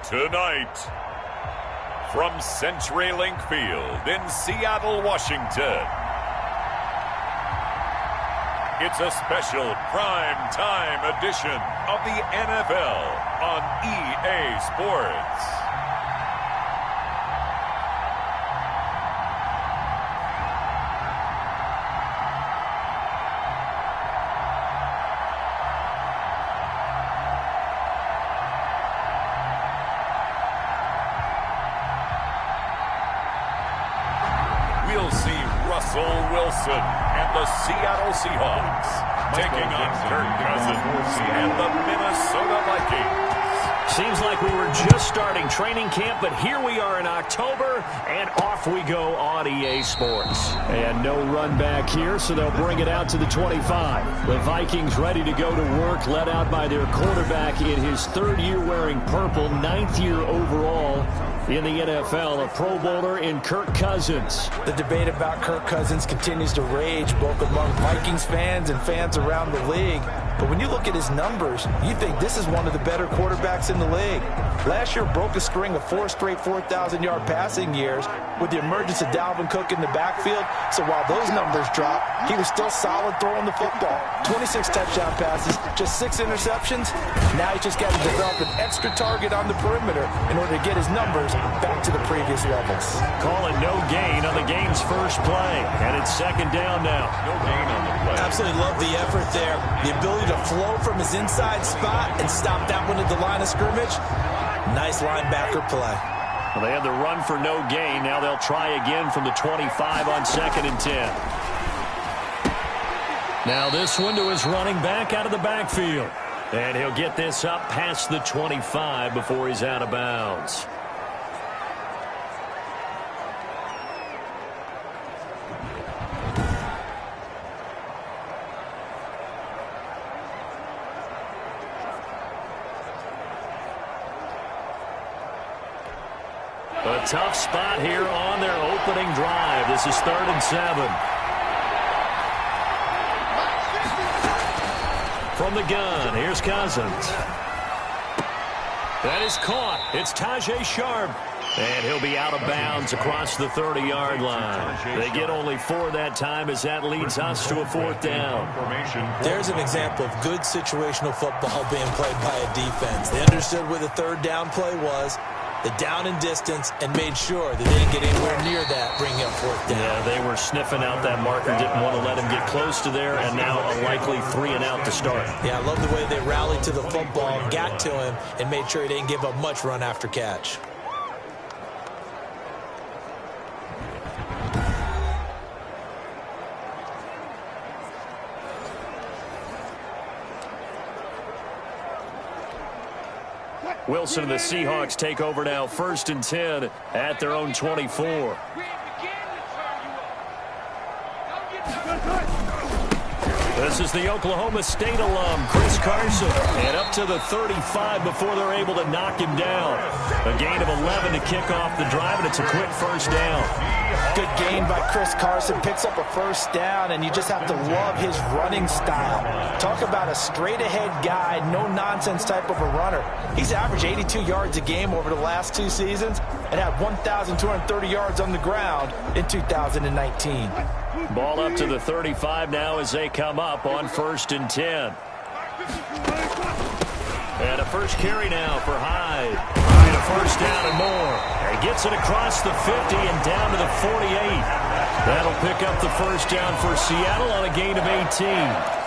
Tonight, from CenturyLink Field in Seattle, Washington, it's a special prime time edition of the NFL on EA Sports. We'll see Russell Wilson and the Seattle Seahawks taking on Kirk Cousins and the Minnesota Vikings. Seems like we were just starting training camp, but here we are in October, and off we go on EA Sports. And no run back here, so they'll bring it out to the 25. The Vikings ready to go to work, led out by their quarterback in his third year wearing purple, ninth year overall in the NFL, a Pro Bowler in Kirk Cousins. The debate about Kirk Cousins continues to rage both among Vikings fans and fans around the league. But when you look at his numbers, you think this is one of the better quarterbacks in the league. Last year broke a string of 4 straight 4,000-yard passing years with the emergence of Dalvin Cook in the backfield. So while those numbers dropped, he was still solid throwing the football. 26 touchdown passes, just 6 interceptions. Now he's just got to develop an extra target on the perimeter in order to get his numbers back to the previous levels. Calling no gain on the game's first play, and it's second down now. No gain on the play. Absolutely love the effort there. The ability to flow from his inside spot and stop that one at the line of scrimmage. Nice linebacker play. Well, they had the run for no gain. Now they'll try again from the 25 on 2nd and 10. Now this one to his running back out of the backfield. And he'll get this up past the 25 before he's out of bounds. A tough spot here on their opening drive. This is 3rd and 7. From the gun, here's Cousins. That is caught. It's Tajay Sharp. And he'll be out of bounds across the 30-yard line. They get only 4 that time as that leads us to a 4th down. There's an example of good situational football being played by a defense. They understood where the 3rd down play was, the down and distance, and made sure that they didn't get anywhere near that, bringing up 4th down. Yeah, they were sniffing out that marker, didn't want to let him get close to there, and now a likely 3 and out to start. Yeah, I love the way they rallied to the football, got to him, and made sure he didn't give up much run after catch. Wilson and the Seahawks take over now, 1st and 10 at their own 24. This is the Oklahoma State alum, Chris Carson. And up to the 35 before they're able to knock him down. A gain of 11 to kick off the drive, and it's a quick 1st down. Good gain by Chris Carson. Picks up a 1st down, and you just have to love his running style. Talk about a straight-ahead guy, no-nonsense type of a runner. He's averaged 82 yards a game over the last 2 seasons and had 1,230 yards on the ground in 2019. Ball up to the 35 now as they come up on 1st and 10. And a first carry now for Hyde. And a 1st down and more. He gets it across the 50 and down to the 48. That'll pick up the 1st down for Seattle on a gain of 18.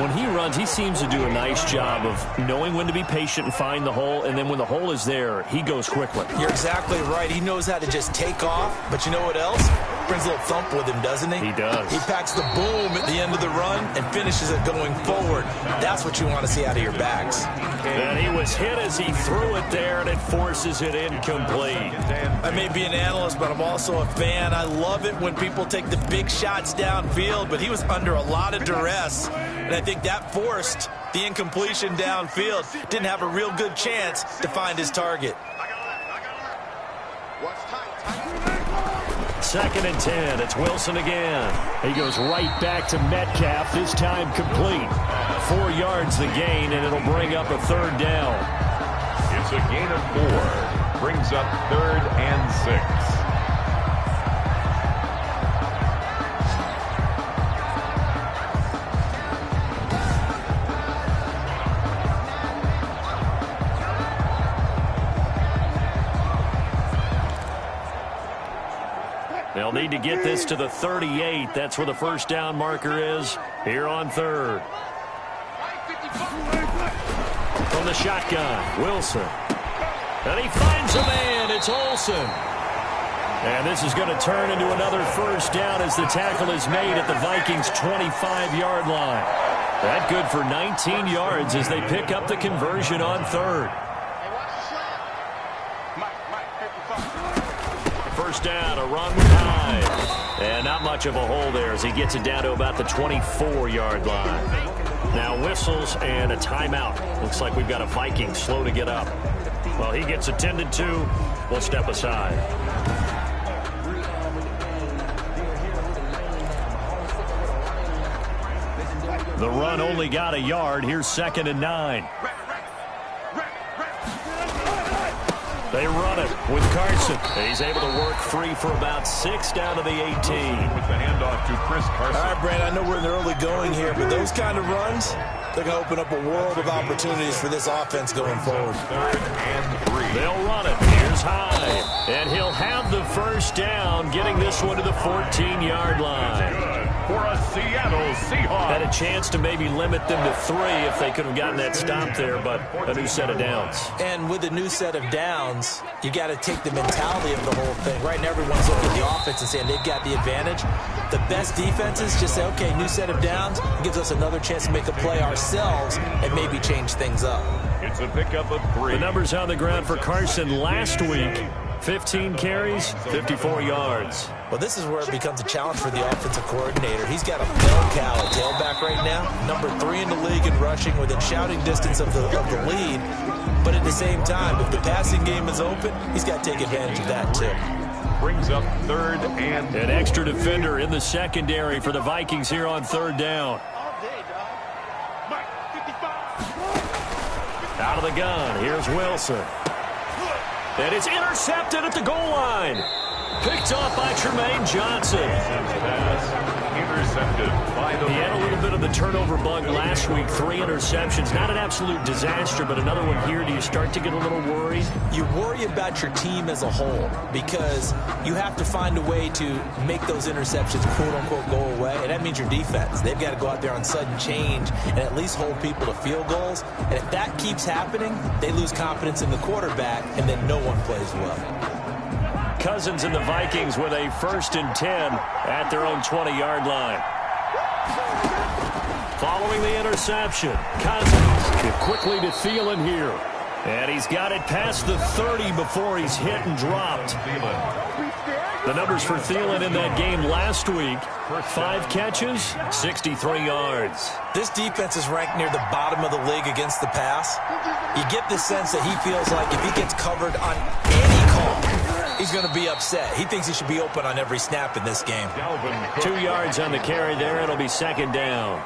When he runs, he seems to do a nice job of knowing when to be patient and find the hole, and then when the hole is there, he goes quickly. You're exactly right. He knows how to just take off, but you know what else? Brings a little thump with him, doesn't he? He does. He packs the boom at the end of the run and finishes it going forward. That's what you want to see out of your backs. And he was hit as he threw it there, and it forces it incomplete. I may be an analyst, but I'm also a fan. I love it when people take the big shots downfield, but he was under a lot of duress. And I think that forced the incompletion downfield. Didn't have a real good chance to find his target. 2nd and 10. It's Wilson again. He goes right back to Metcalf, this time complete. 4 yards the gain, and it'll bring up a 3rd down. It's a gain of 4. Brings up 3rd and 6. They'll need to get this to the 38. That's where the first down marker is here on 3rd. From the shotgun, Wilson. And he finds a man. It's Olsen. And this is going to turn into another first down as the tackle is made at the Vikings' 25-yard line. That good for 19 yards as they pick up the conversion on 3rd. First down, a run with Hyde. And not much of a hole there as he gets it down to about the 24-yard line. Now whistles and a timeout. Looks like we've got a Viking slow to get up. Well, he gets attended to. We'll step aside. The run only got a yard. Here's 2nd and 9. They run it with Carson. He's able to work free for about 6 down to the 18. With the handoff to Chris Carson. All right, Brand, I know we're in the early going here, but those kind of runs, they're going to open up a world of opportunities for this offense going forward. 3rd and 3. They'll run it. Here's Hyde. And he'll have the first down, getting this one to the 14-yard line. Good for a Seattle Seahawks. Had a chance to maybe limit them to 3 if they could have gotten that stop there, but a new set of downs. And with a new set of downs, you got to take the mentality of the whole thing. Right now, everyone's looking at the offense and saying they've got the advantage. The best defenses just say, okay, new set of downs. It gives us another chance to make a play ourselves and maybe change things up. It's a pickup of 3. The numbers on the ground for Carson last week. 15 carries, 54 yards. Well, this is where it becomes a challenge for the offensive coordinator. He's got a bell cow at tailback right now, number 3 in the league in rushing within shouting distance of the lead. But at the same time, if the passing game is open, he's got to take advantage of that too. Brings up 3rd and an extra defender in the secondary for the Vikings here on 3rd down. Out of the gun, here's Wilson. And it's intercepted at the goal line. Picked off by Tremaine Johnson. Intercepted by the... He had a little bit of the turnover bug last week. 3 interceptions. Not an absolute disaster, but another one here. Do you start to get a little worried? You worry about your team as a whole because you have to find a way to make those interceptions, quote-unquote, go away. And that means your defense. They've got to go out there on sudden change and at least hold people to field goals. And if that keeps happening, they lose confidence in the quarterback, and then no one plays well. Cousins and the Vikings with a 1st and 10 at their own 20-yard line. Following the interception, Cousins get quickly to Thielen here. And he's got it past the 30 before he's hit and dropped. The numbers for Thielen in that game last week, 5 catches, 63 yards. This defense is ranked near the bottom of the league against the pass. You get the sense that he feels like if he gets covered on any call, he's going to be upset. He thinks he should be open on every snap in this game. 2 yards on the carry there. It'll be 2nd down.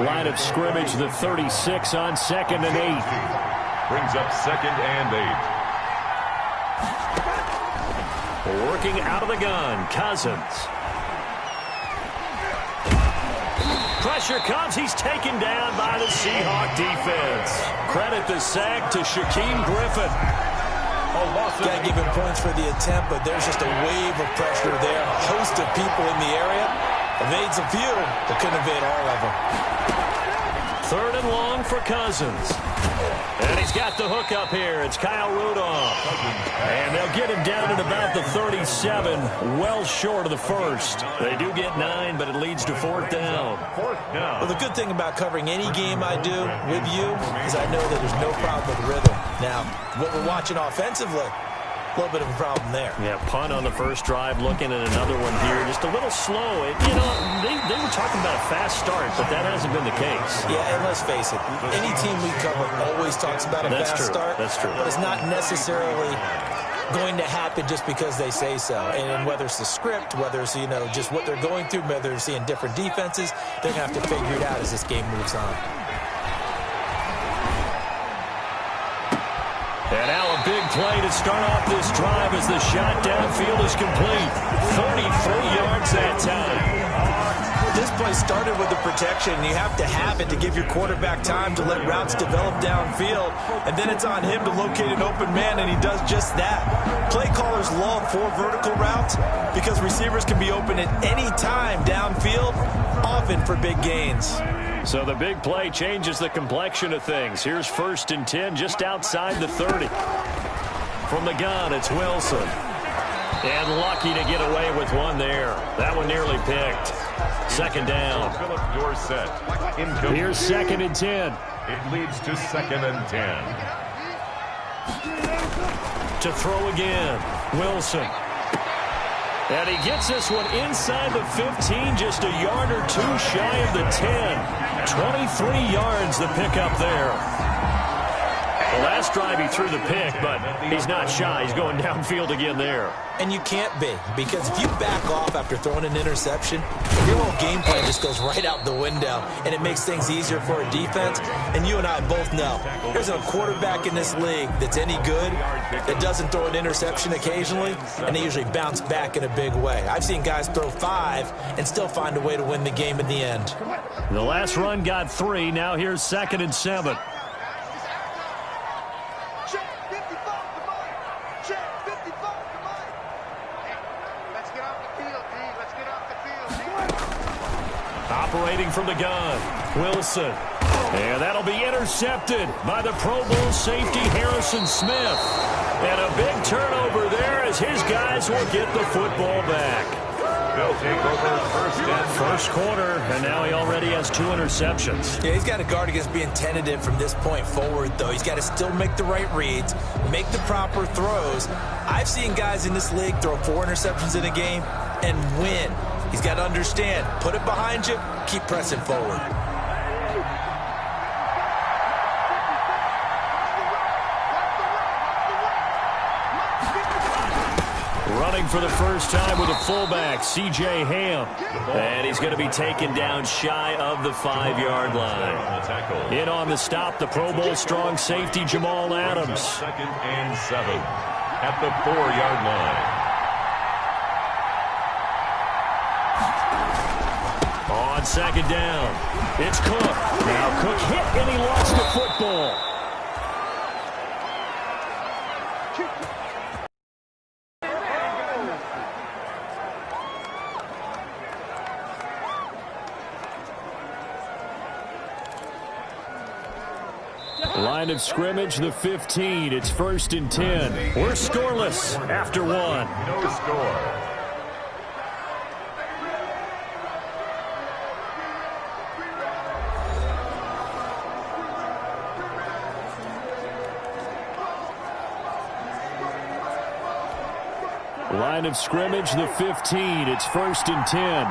Line of scrimmage, the 36 on 2nd and 8. Brings up 2nd and 8. Working out of the gun, Cousins. Pressure comes. He's taken down by the Seahawk defense. Credit the sack to Shaquem Griffin. Got to give him points for the attempt, but there's just a wave of pressure there. A host of people in the area. Evades a few, but couldn't evade all of them. 3rd and long for Cousins. And he's got the hook up here. It's Kyle Rudolph. And they'll get him down at about the 37, well short of the 1st. They do get 9, but it leads to 4th down. Well, the good thing about covering any game I do with you is I know that there's no problem with rhythm. Now, what we're watching offensively, a little bit of a problem there. Yeah, punt on the first drive, looking at another one here. Just a little slow. You know, they were talking about a fast start, but that hasn't been the case. Yeah, and let's face it, any team we cover always talks about a fast start. That's true. But it's not necessarily going to happen just because they say so. And whether it's the script, whether it's, you know, just what they're going through, whether they're seeing different defenses, they're going to have to figure it out as this game moves on. And play to start off this drive as the shot downfield is complete. 33 yards that time. This play started with the protection, and you have to have it to give your quarterback time to let routes develop downfield, and then it's on him to locate an open man, and he does just that. Play callers love 4 vertical routes because receivers can be open at any time downfield, often for big gains. So the big play changes the complexion of things. Here's 1st and 10 just outside the 30. From the gun, it's Wilson. And lucky to get away with one there. That one nearly picked. 2nd down. Here's 2nd and 10. It leads to 2nd and 10. To throw again, Wilson. And he gets this one inside the 15, just a yard or 2 shy of the 10. 23 yards the pickup there. The last drive he threw the pick, but he's not shy. He's going downfield again there. And you can't be, because if you back off after throwing an interception, your whole game plan just goes right out the window, and it makes things easier for a defense. And you and I both know there's a quarterback in this league that's any good that doesn't throw an interception occasionally, and they usually bounce back in a big way. I've seen guys throw 5 and still find a way to win the game in the end. The last run got 3. Now here's 2nd and 7. Operating from the gun, Wilson. And that'll be intercepted by the Pro Bowl safety Harrison Smith. And a big turnover there as his guys will get the football back. They'll take over first quarter, and now he already has 2 interceptions. Yeah, he's got to guard against being tentative from this point forward, though. He's got to still make the right reads, make the proper throws. I've seen guys in this league throw 4 interceptions in a game and win. He's got to understand, put it behind you, keep pressing forward. Running for the first time with a fullback, C.J. Ham. And he's going to be taken down shy of the 5-yard line. In on the stop, the Pro Bowl strong safety Jamal Adams. 2nd and 7 at the 4-yard line. On 2nd down, it's Cook. Now Cook hit and he lost the football. Line of scrimmage, the 15. It's 1st and 10. We're scoreless after 1. No score. Line of scrimmage, the 15. It's 1st and 10.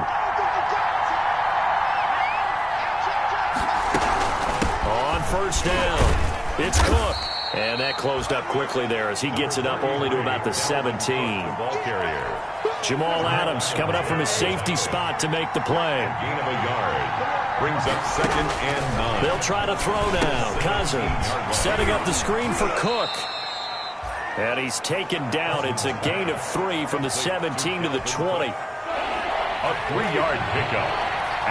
On 1st down, it's Cook. And that closed up quickly there as he gets it up only to about the 17. Ball carrier. Jamal Adams coming up from his safety spot to make the play. Gain of a yard. Brings up 2nd and 9. They'll try to throw now. Cousins setting up the screen for Cook. And he's taken down. It's a gain of 3 from the 17 to the 20. A 3-yard pickup.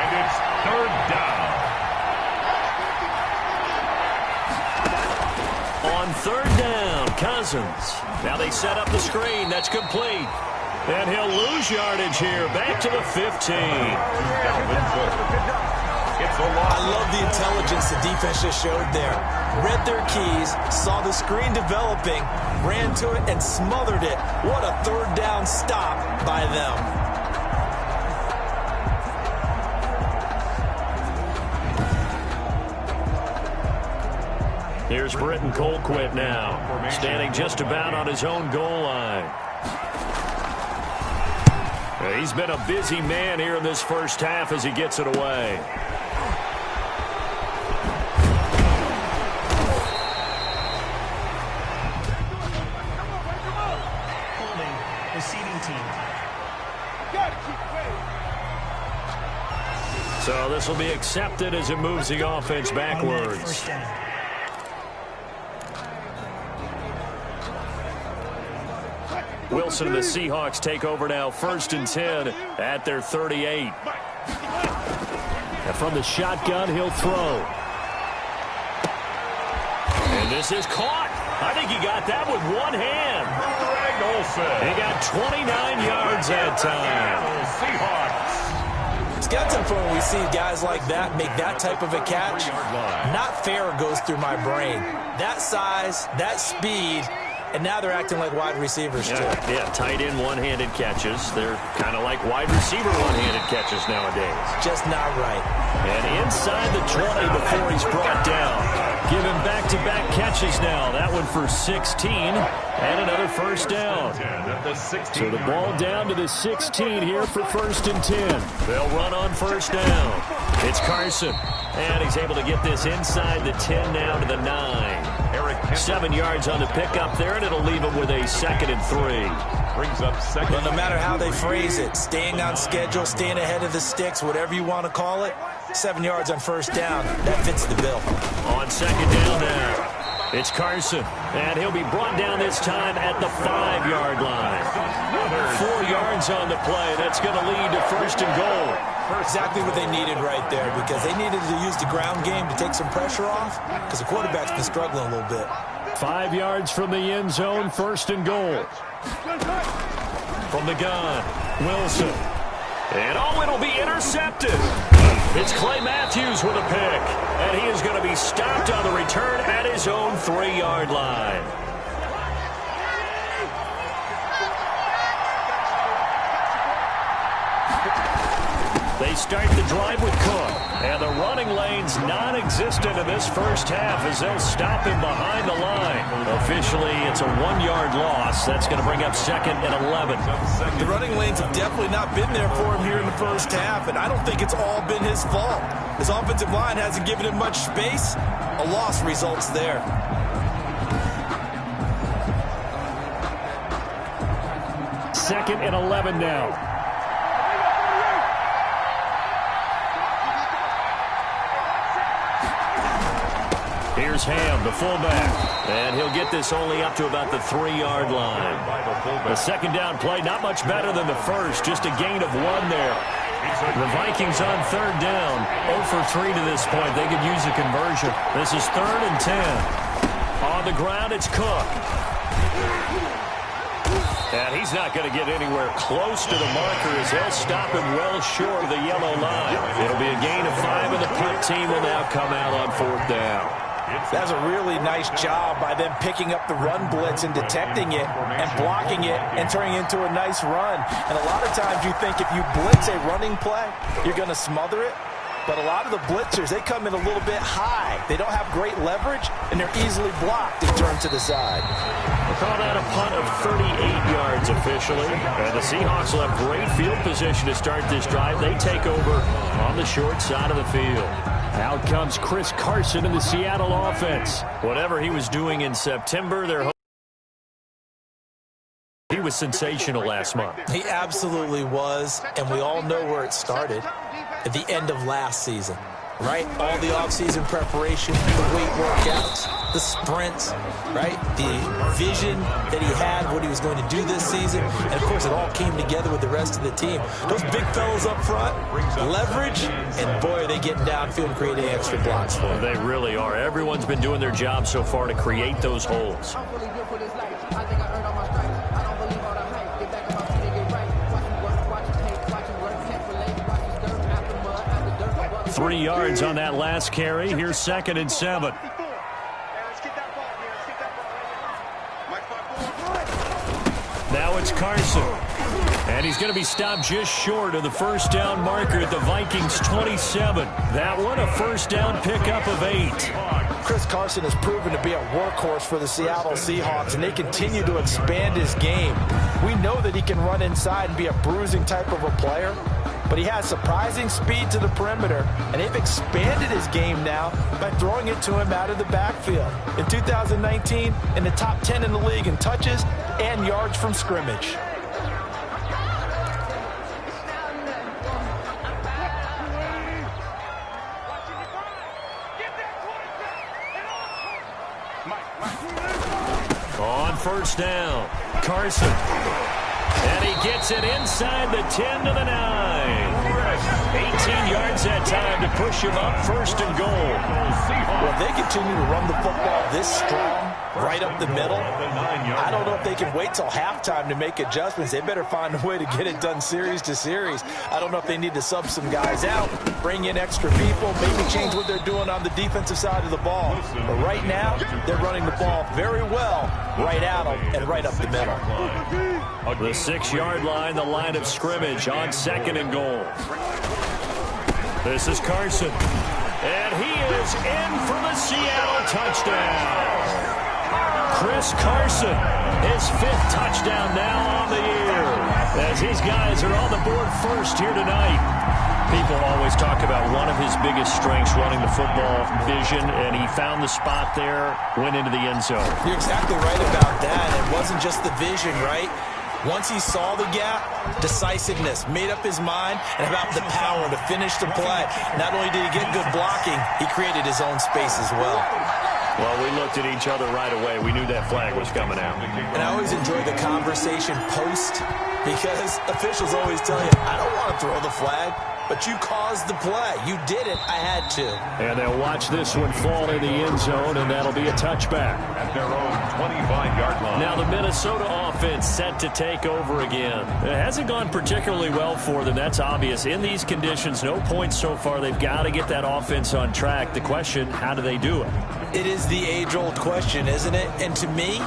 And it's 3rd down. On 3rd down, Cousins. Now they set up the screen. That's complete. And he'll lose yardage here. Back to the 15. I love the intelligence the defense just showed there. Read their keys, saw the screen developing, ran to it, and smothered it. What a 3rd down stop by them. Here's Britton Colquitt now, standing just about on his own goal line. He's been a busy man here in this first half as he gets it away. So this will be accepted as it moves the offense backwards. Wilson and the Seahawks take over now, 1st and 10 at their 38. And from the shotgun, he'll throw. And this is caught. I think he got that with one hand. He got 29 yards that time. It's got some fun when we see guys like that make that type of a catch. Not fair goes through my brain. That size, that speed, and now they're acting like wide receivers too. Yeah, tight end one-handed catches. They're kind of like wide receiver one-handed catches nowadays. Just not right. And inside the 20 before he's brought down. Give him back-to-back catches now. That one for 16 and another first down. So the ball down to the 16 here for 1st and 10. They'll run on first down. It's Carson. And he's able to get this inside the 10 now to the 9. 7 yards on the pickup there, and it'll leave him with a 2nd and 3. Brings up second. But no matter how they phrase it, staying on schedule, staying ahead of the sticks, whatever you want to call it, 7 yards on first down, that fits the bill. On 2nd down now, it's Carson, and he'll be brought down this time at the 5-yard line. 4 yards on the play. That's going to lead to 1st and goal. Exactly what they needed right there, because they needed to use the ground game to take some pressure off, because the quarterback's been struggling a little bit. 5 yards from the end zone, 1st and goal. From the gun, Wilson. And it'll be intercepted. It's Clay Matthews with a pick, and he is going to be stopped on the return at his own 3-yard line. They start the drive with Cook. And the running lane's non-existent in this first half as they'll stop him behind the line. Officially, it's a 1-yard loss. That's going to bring up 2nd and 11. The running lanes have definitely not been there for him here in the first half, and I don't think it's all been his fault. His offensive line hasn't given him much space. A loss results there. Second and 11 now. Here's Ham, the fullback. And he'll get this only up to about the 3-yard line. The 2nd down play, not much better than the first. Just a gain of 1 there. The Vikings on 3rd down. 0 for 3 to this point. They could use a conversion. This is 3rd and 10. On the ground, it's Cook. And he's not going to get anywhere close to the marker as they'll stop him well short of the yellow line. It'll be a gain of 5, and the punt team will now come out on 4th down. That's a really nice job by them picking up the run blitz and detecting it and blocking it and turning it into a nice run. And a lot of times you think if you blitz a running play, you're going to smother it. But a lot of the blitzers, they come in a little bit high. They don't have great leverage, and they're easily blocked and turned to the side. We'll call that a punt of 38 yards officially. And the Seahawks will have great field position to start this drive. They take over on the short side of the field. Out comes Chris Carson in the Seattle offense. Whatever he was doing in September, he was sensational last month. He absolutely was, and we all know where it started. At the end of last season, right? All the offseason preparation, the weight workouts, the sprints, right? The vision that he had, what he was going to do this season. And, of course, it all came together with the rest of the team. Those big fellas up front, leverage, and, boy, are they getting downfield and creating extra blocks for him. They really are. Everyone's been doing their job so far to create those holes. 3 yards on that last carry. Here's 2nd and 7. Now it's Carson. And he's going to be stopped just short of the first down marker at the Vikings 27. That one a first down pickup of 8. Chris Carson has proven to be a workhorse for the Seattle Seahawks, and they continue to expand his game. We know that he can run inside and be a bruising type of a player, but he has surprising speed to the perimeter, and they've expanded his game now by throwing it to him out of the backfield. In 2019, in the top 10 in the league in touches and yards from scrimmage. On first down, Carson. gets it inside the 10 to the 9. 18 yards that time to push him up, 1st and goal. Well, they continue to run the football this strong, right up the middle. I don't know if they can wait till halftime to make adjustments. They better find a way to get it done series to series. I don't know if they need to sub some guys out, bring in extra people, maybe change what they're doing on the defensive side of the ball. But right now, they're running the ball very well, right at them and right up the middle. The 6-yard line, the line of scrimmage on 2nd and goal. This is Carson. And he is in for the Seattle touchdown. Chris Carson, his 5th touchdown now on the year. As these guys are on the board first here tonight. People always talk about one of his biggest strengths, running the football, vision, and he found the spot there, went into the end zone. You're exactly right about that. It wasn't just the vision, right? Once he saw the gap, decisiveness, made up his mind, and about the power to finish the play. Not only did he get good blocking, he created his own space as well. Well, we looked at each other right away. We knew that flag was coming out. And I always enjoy the conversation post, because officials always tell you, I don't want to throw the flag, but you caused the play. You did it. I had to. And they'll watch this one fall in the end zone, and that'll be a touchback. At their own 25-yard line. Now the Minnesota offense set to take over again. It hasn't gone particularly well for them. That's obvious. In these conditions, no points so far. They've got to get that offense on track. The question, how do they do it? It is the age-old question, isn't it? And to me,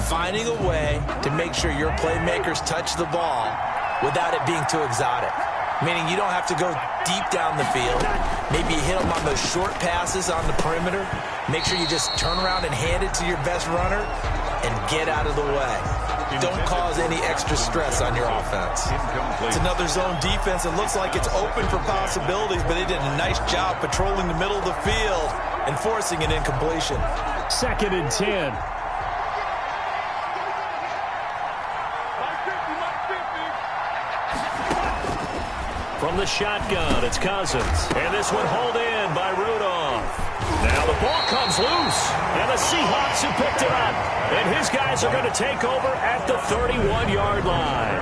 finding a way to make sure your playmakers touch the ball without it being too exotic. Meaning you don't have to go deep down the field. Maybe you hit them on those short passes on the perimeter. Make sure you just turn around and hand it to your best runner and get out of the way. Don't cause any extra stress on your offense. It's another zone defense. It looks like it's open for possibilities, but they did a nice job patrolling the middle of the field and forcing an incompletion. 2nd and 10. From the shotgun, it's Cousins. And this one hauled in by Rudolph. Now the ball comes loose. And the Seahawks have picked it up. And his guys are going to take over at the 31-yard line.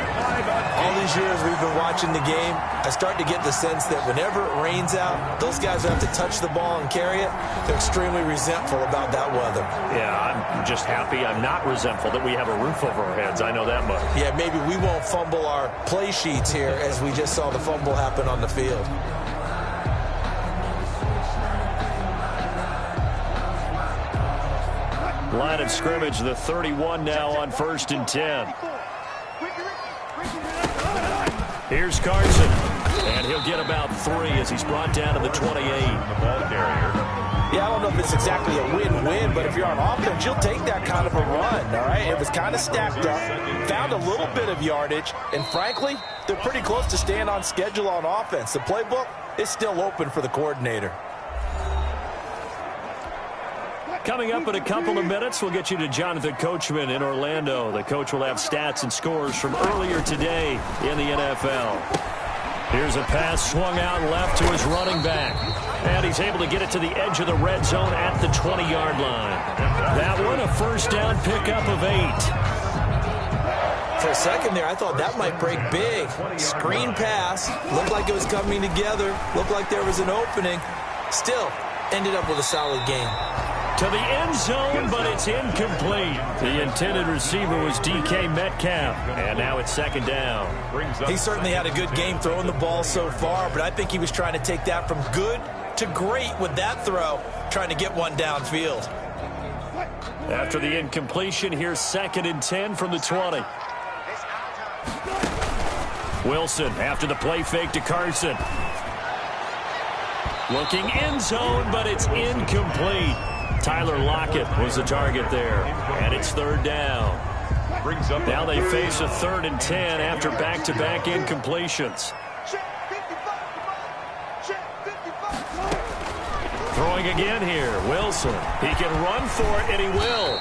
All these years we've been watching the game, I start to get the sense that whenever it rains out, those guys who have to touch the ball and carry it, they're extremely resentful about that weather. Yeah, I'm just happy I'm not resentful that we have a roof over our heads. I know that much. Yeah, maybe we won't fumble our play sheets here as we just saw the fumble happen on the field. Line of scrimmage, the 31 now on 1st and 10. Here's Carson, and he'll get about 3 as he's brought down to the 28. The ball carrier. Yeah, I don't know if it's exactly a win-win, but if you're on offense, you'll take that kind of a run, all right? It was kind of stacked up, found a little bit of yardage, and frankly, they're pretty close to staying on schedule on offense. The playbook is still open for the coordinator. Coming up in a couple of minutes, we'll get you to Jonathan Coachman in Orlando. The coach will have stats and scores from earlier today in the NFL. Here's a pass swung out left to his running back. And he's able to get it to the edge of the red zone at the 20-yard line. That one, a 1st down pickup of 8. For a second there, I thought that might break big. Screen pass, looked like it was coming together, looked like there was an opening. Still, ended up with a solid game. To the end zone, but it's incomplete. The intended receiver was DK Metcalf, and now it's 2nd down. He certainly had a good game throwing the ball so far, but I think he was trying to take that from good to great with that throw, trying to get one downfield. After the incompletion, here's 2nd and 10 from the 20. Wilson after the play fake to Carson. Looking end zone, but it's incomplete. Tyler Lockett was the target there, and it's 3rd down. Now they face a 3rd and 10 after back-to-back incompletions. Throwing again here, Wilson. He can run for it, and he will.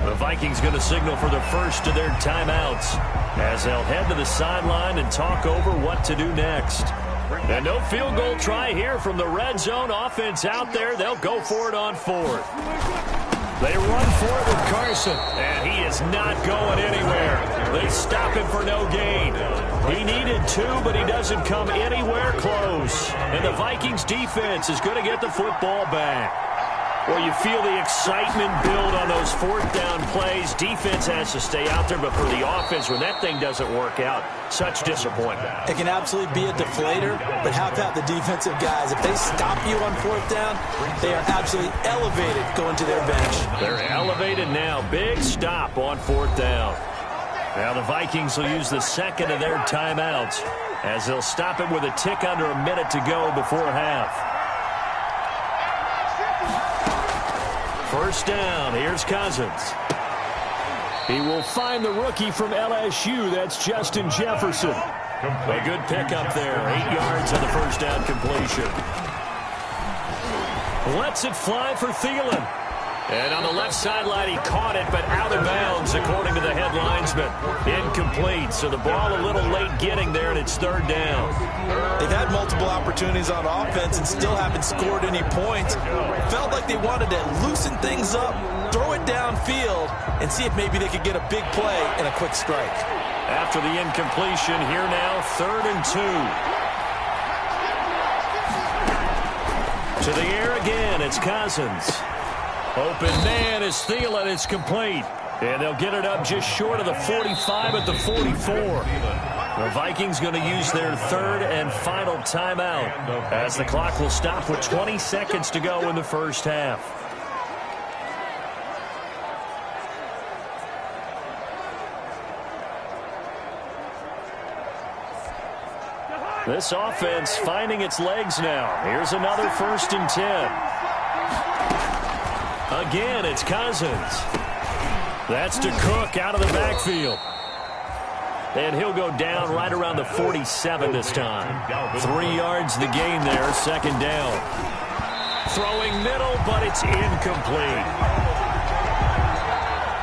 The Vikings going to signal for the first of their timeouts as they'll head to the sideline and talk over what to do next. And no field goal try here from the red zone offense out there. They'll go for it on 4th. They run for it with Carson, and he is not going anywhere. They stop stop him for no gain. He needed 2, but he doesn't come anywhere close. And the Vikings defense is going to get the football back. Well, you feel the excitement build on those fourth down plays. Defense has to stay out there, but for the offense, when that thing doesn't work out, such disappointment. It can absolutely be a deflator, but how about the defensive guys? If they stop you on fourth down, they are absolutely elevated going to their bench. They're elevated now. Big stop on fourth down. Now the Vikings will use the second of their timeouts as they'll stop it with a tick under a minute to go before half. First down, here's Cousins. He will find the rookie from LSU. That's Justin Jefferson. A good pickup there. 8 yards on the first down completion. Lets it fly for Thielen. And on the left sideline, he caught it, but out of bounds, according to the head linesman. Incomplete, so the ball a little late getting there, and it's third down. They've had multiple opportunities on offense and still haven't scored any points. Felt like they wanted to loosen things up, throw it downfield, and see if maybe they could get a big play and a quick strike. After the incompletion, here now, 3rd and 2. To the air again, it's Cousins. Open man is Thielen. It's complete. And they'll get it up just short of the 45 at the 44. The Vikings going to use their 3rd and final timeout as the clock will stop with 20 seconds to go in the first half. This offense finding its legs now. Here's another 1st and 10. Again, it's Cousins. That's to Cook out of the backfield. And he'll go down right around the 47 this time. 3 yards the gain there, 2nd down. Throwing middle, but it's incomplete.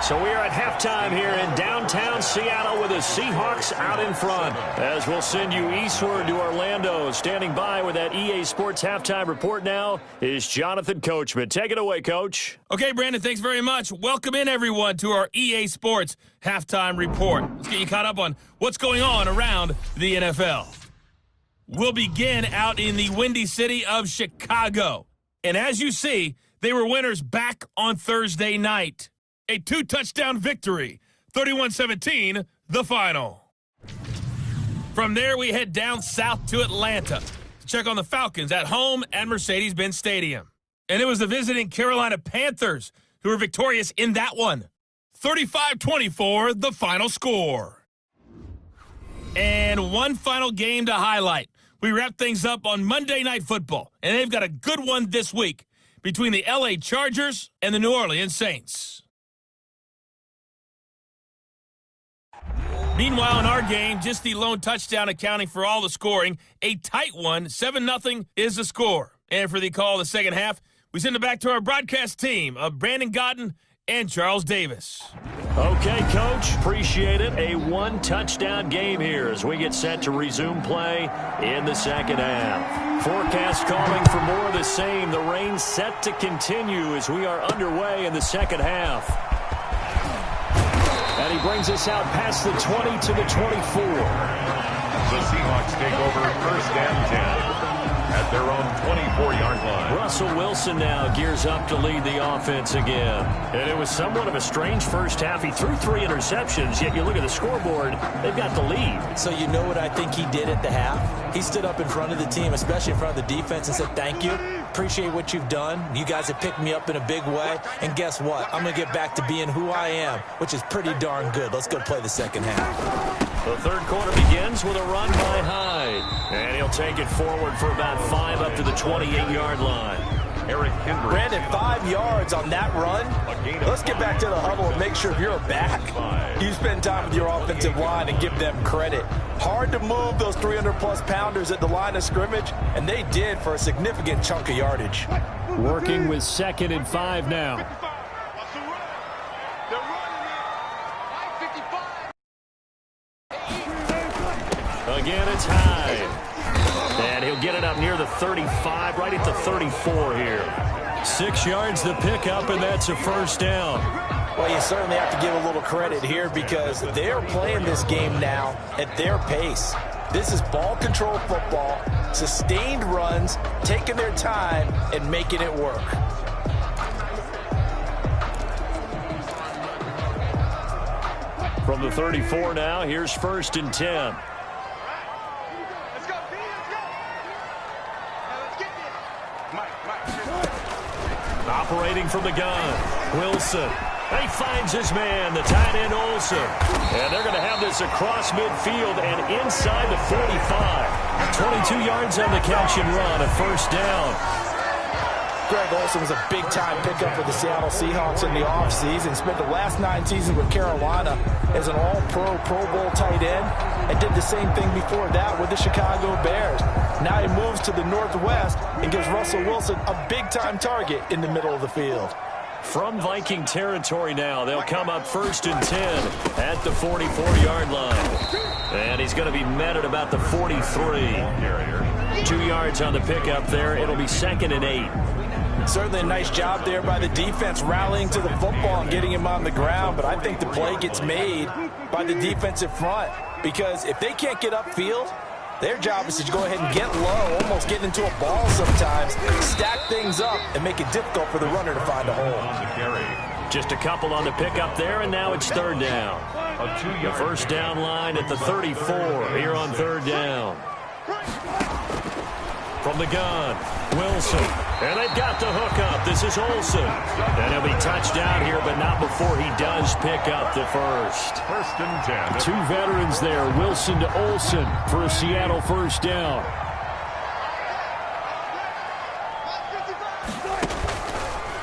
So we are at halftime here in downtown Seattle with the Seahawks out in front. As we'll send you eastward to Orlando. Standing by with that EA Sports halftime report now is Jonathan Coachman. Take it away, Coach. Okay, Brandon, thanks very much. Welcome in, everyone, to our EA Sports halftime report. Let's get you caught up on what's going on around the NFL. We'll begin out in the windy city of Chicago. And as you see, they were winners back on Thursday night. A 2-touchdown victory, 31-17, the final. From there, we head down south to Atlanta to check on the Falcons at home at Mercedes-Benz Stadium. And it was the visiting Carolina Panthers who were victorious in that one. 35-24, the final score. And one final game to highlight. We wrap things up on Monday Night Football, and they've got a good one this week between the LA Chargers and the New Orleans Saints. Meanwhile, in our game, just the lone touchdown accounting for all the scoring. A tight one, 7-0 is the score. And for the call of the second half, we send it back to our broadcast team of Brandon Godden and Charles Davis. Okay, Coach, appreciate it. A 1-touchdown game here as we get set to resume play in the second half. Forecast calling for more of the same. The rain set to continue as we are underway in the second half. And he brings us out past the 20 to the 24. The Seahawks take over 1st and 10 at their own 24-yard line. Russell Wilson now gears up to lead the offense again. And it was somewhat of a strange first half. He threw 3 interceptions, yet you look at the scoreboard, they've got the lead. So you know what I think he did at the half? He stood up in front of the team, especially in front of the defense, and said, thank you. Appreciate what you've done. You guys have picked me up in a big way. And guess what? I'm going to get back to being who I am, which is pretty darn good. Let's go play the second half. The third quarter begins with a run by Hyde. And he'll take it forward for about 5 up to the 28-yard line. Eric Hendricks. Brandon, 5 yards on that run. Let's get back to the huddle and make sure you're back. You spend time with your offensive line and give them credit. Hard to move those 300-plus pounders at the line of scrimmage, and they did for a significant chunk of yardage. Working with 2nd and 5 now. Again, it's Hyde. And he'll get it up near the 35, right at the 34 here. 6 yards the pickup, and that's a first down. Well, you certainly have to give a little credit here because they're playing this game now at their pace. This is ball control football, sustained runs, taking their time and making it work. From the 34 now, here's 1st and 10. Operating from the gun, Wilson. He finds his man, the tight end Olsen. And they're going to have this across midfield and inside the 45. 22 yards on the catch and run, a 1st down. Greg Olsen was a big-time pickup for the Seattle Seahawks in the offseason. Spent the last 9 seasons with Carolina as an all-pro, Pro Bowl tight end, and did the same thing before that with the Chicago Bears. Now he moves to the Northwest and gives Russell Wilson a big-time target in the middle of the field. From Viking territory now, they'll come up 1st and 10 at the 44-yard line. And he's going to be met at about the 43. 2 yards on the pickup there. It'll be 2nd and 8. Certainly a nice job there by the defense rallying to the football and getting him on the ground, but I think the play gets made by the defensive front because if they can't get upfield, their job is to go ahead and get low, almost get into a ball sometimes, stack things up, and make it difficult for the runner to find a hole. Just a couple on the pickup there, and now it's 3rd down. The 1st down line at the 34 here on 3rd down. From the gun, Wilson. And they've got the hook up. This is Olsen. And he'll be touched down here, but not before he does pick up the 1st. 1st and 10. 2 veterans there, Wilson to Olsen for a Seattle 1st down.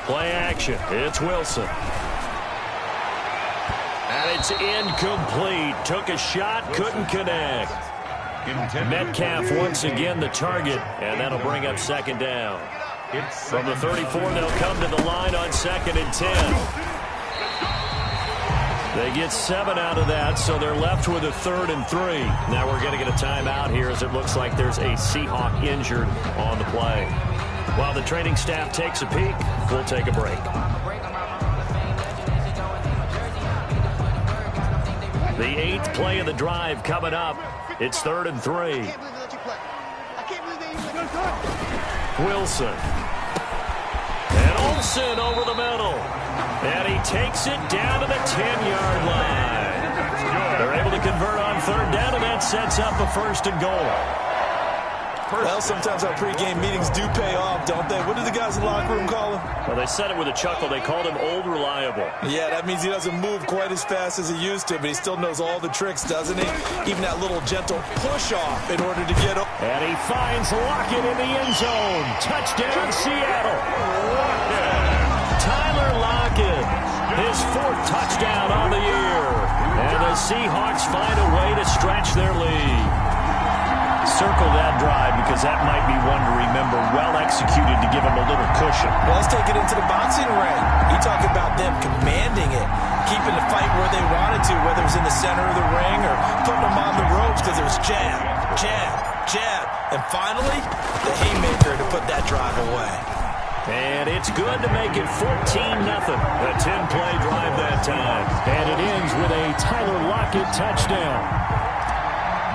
Play action. It's Wilson. And it's incomplete. Took a shot, couldn't connect. Metcalf once again the target, and that'll bring up 2nd down. From the 34, they'll come to the line on 2nd and 10. They get 7 out of that, so they're left with a 3rd and 3. Now we're going to get a timeout here as it looks like there's a Seahawk injured on the play. While the training staff takes a peek, we'll take a break. The 8th play of the drive coming up. It's 3rd and 3. Wilson. And Olsen over the middle. And he takes it down to the 10-yard line. They're able to convert on 3rd down, and that sets up a 1st and goal. Well, sometimes our pregame meetings do pay off, don't they? What do the guys in the locker room call him? Well, they said it with a chuckle. They called him Old Reliable. Yeah, that means he doesn't move quite as fast as he used to, but he still knows all the tricks, doesn't he? Even that little gentle push-off in order to get up. And he finds Lockett in the end zone. Touchdown, Seattle. Tyler Lockett, his 4th touchdown on the year. And the Seahawks find a way to stretch their lead. Circle that drive because that might be one to remember. Well executed to give him a little cushion. Well, let's take it into the boxing ring. You talk about them commanding it, keeping the fight where they wanted to, whether it was in the center of the ring or putting them on the ropes because it was jab, jab, jab. And finally, the haymaker to put that drive away. And it's good to make it 14-0. A 10-play drive that time. And it ends with a Tyler Lockett touchdown.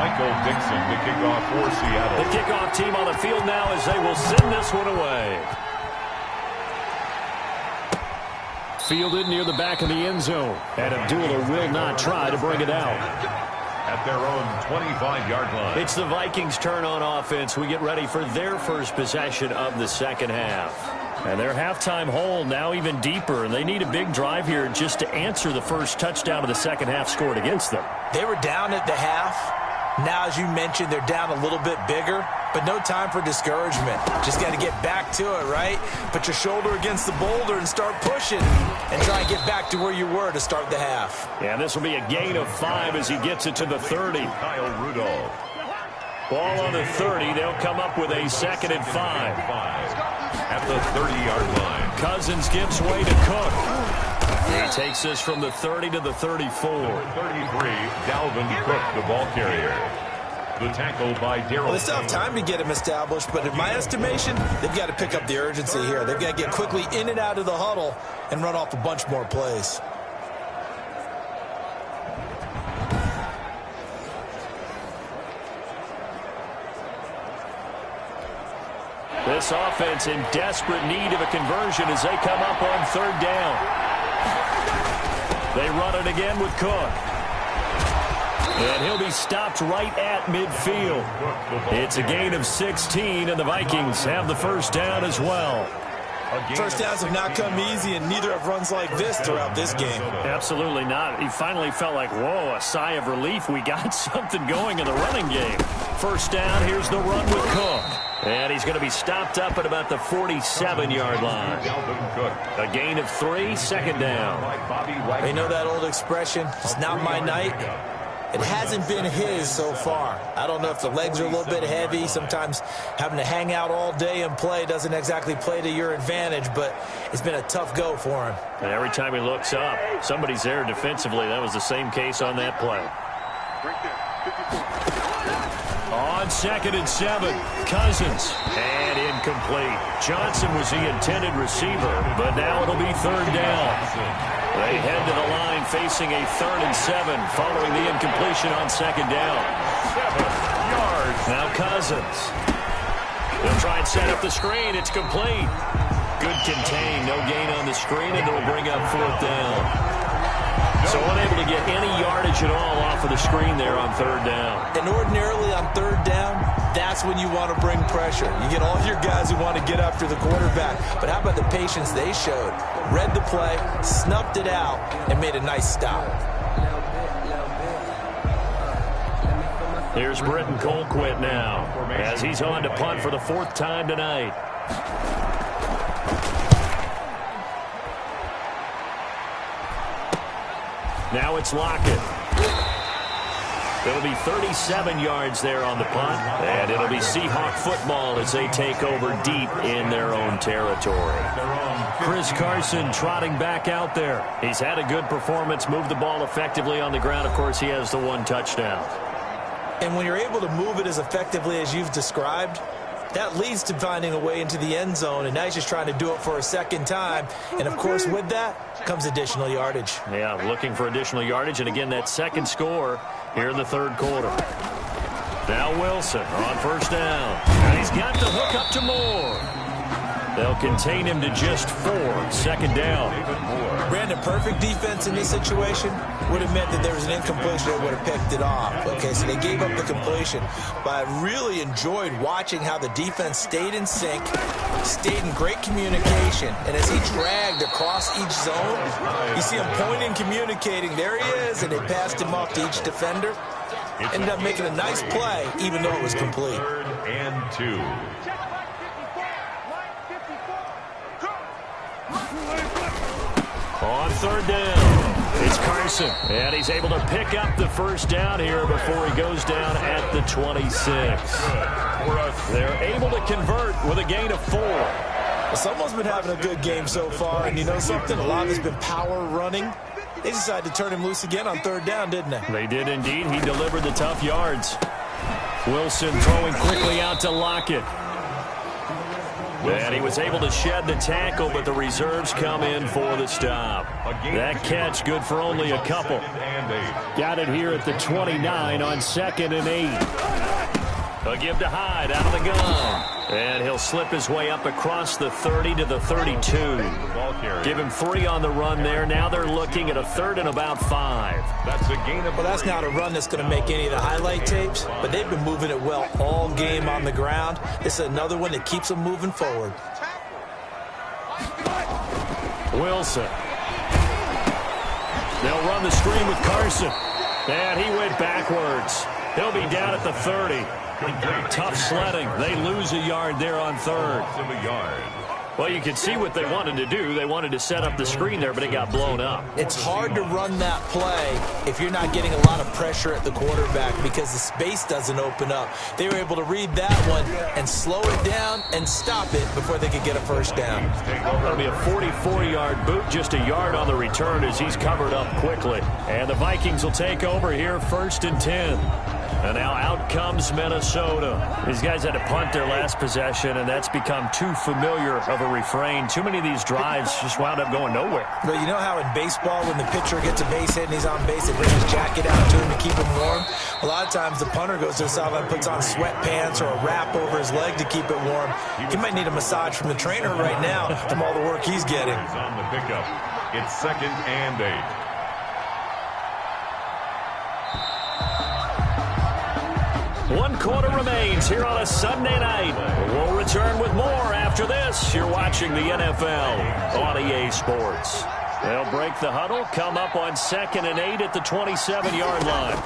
Michael Dixon, the kickoff for Seattle. The kickoff team on the field now as they will send this one away. Fielded near the back of the end zone. And Abdullah will not try to bring it out. At their own 25-yard line. It's the Vikings' turn on offense. We get ready for their first possession of the 2nd half. And their halftime hole now even deeper. And they need a big drive here just to answer the first touchdown of the 2nd half scored against them. They were down at the half. Now, as you mentioned, they're down a little bit bigger, but no time for discouragement. Just got to get back to it, right? Put your shoulder against the boulder and start pushing and try and get back to where you were to start the half. Yeah, this will be a gain of 5 as he gets it to the 30. Kyle Rudolph. Ball on the 30. They'll come up with a 2nd and 5. At the 30-yard line. Cousins gives way to Cook. He takes this from the 30 to the 34. 33, Dalvin Cook, the ball carrier. The tackle by Darryl. Well, they still have time to get him established, but in my estimation, they've got to pick up the urgency here. They've got to get quickly in and out of the huddle and run off a bunch more plays. This offense in desperate need of a conversion as they come up on third down. They run it again with Cook. And he'll be stopped right at midfield. It's a gain of 16, and the Vikings have the first down as well. First downs have not come easy, and neither have runs like this throughout this game. Absolutely not. He finally felt like, whoa, a sigh of relief. We got something going in the running game. First down, here's the run with Cook. And he's going to be stopped up at about the 47-yard line. A gain of 3, second down. You know that old expression, it's not my night? It hasn't been his so far. I don't know if the legs are a little bit heavy. Sometimes having to hang out all day and play doesn't exactly play to your advantage, but it's been a tough go for him. And every time he looks up, somebody's there defensively. That was the same case on that play. On 2nd and 7, Cousins. And incomplete. Johnson was the intended receiver, but now it'll be third down. They head to the line facing a 3rd and 7 following the incompletion on 2nd down. 7 yards. Now Cousins. They'll try and set up the screen. It's complete. Good contain. No gain on the screen, and it'll bring up 4th down. So unable to get any yardage at all off of the screen there on 3rd down. And ordinarily on 3rd down, that's when you want to bring pressure. You get all your guys who want to get after the quarterback. But how about the patience they showed? Read the play, snuffed it out, and made a nice stop. Here's Britton Colquitt now as he's on to punt for the 4th time tonight. Now it's Lockett. It'll be 37 yards there on the punt, and it'll be Seahawk football as they take over deep in their own territory. Chris Carson trotting back out there. He's had a good performance, moved the ball effectively on the ground. Of course, he has the 1 touchdown. And when you're able to move it as effectively as you've described, that leads to finding a way into the end zone, and now he's just trying to do it for a 2nd time. And, of course, with that comes additional yardage. Yeah, looking for additional yardage, and again, that 2nd score here in the 3rd quarter. Now Wilson on 1st down. And he's got the hook up to Moore. They'll contain him to just 4, 2nd down. Brandon, perfect defense in this situation would have meant that there was an incompletion that would have picked it off. Okay, so they gave up the completion. But I really enjoyed watching how the defense stayed in sync, stayed in great communication, and as he dragged across each zone, you see him pointing, communicating. There he is, and they passed him off to each defender. Ended up making a nice play, even though it was complete. 3rd and 2. On 3rd down, it's Carson, and he's able to pick up the 1st down here before he goes down at the 26. They're able to convert with a gain of 4. Well, someone's been having a good game so far, and you know something? A lot of it's been power running. They decided to turn him loose again on 3rd down, didn't they? They did indeed. He delivered the tough yards. Wilson throwing quickly out to Lockett. And he was able to shed the tackle, but the reserves come in for the stop. That catch good for only a couple. Got it here at the 29 on 2nd and 8. A give to Hyde out of the gun. And he'll slip his way up across the 30 to the 32. Give him 3 on the run there. Now they're looking at a 3rd and about 5. That's a gain of... Well, that's not a run that's going to make any of the highlight tapes, but they've been moving it well all game on the ground. This is another one that keeps them moving forward. Wilson. They'll run the screen with Carson. And he went backwards. He'll be down at the 30. Tough sledding. They lose a yard there on 3rd. Well, you can see what they wanted to do. They wanted to set up the screen there, but it got blown up. It's hard to run that play if you're not getting a lot of pressure at the quarterback because the space doesn't open up. They were able to read that one and slow it down and stop it before they could get a 1st down. That'll be a 44-yard boot, just a yard on the return as he's covered up quickly. And the Vikings will take over here 1st and 10. And now out comes Minnesota. These guys had to punt their last possession, and that's become too familiar of a refrain. Too many of these drives just wound up going nowhere. But you know how in baseball, when the pitcher gets a base hit and he's on base, they bring his jacket out to him to keep him warm? A lot of times the punter goes to the sideline, puts on sweatpants or a wrap over his leg to keep it warm. He might need a massage from the trainer right now from all the work he's getting. On the pickup. It's 2nd and 8. One quarter remains here on a Sunday night. We'll return with more after this. You're watching the NFL on EA Sports. They'll break the huddle, come up on 2nd and 8 at the 27-yard line.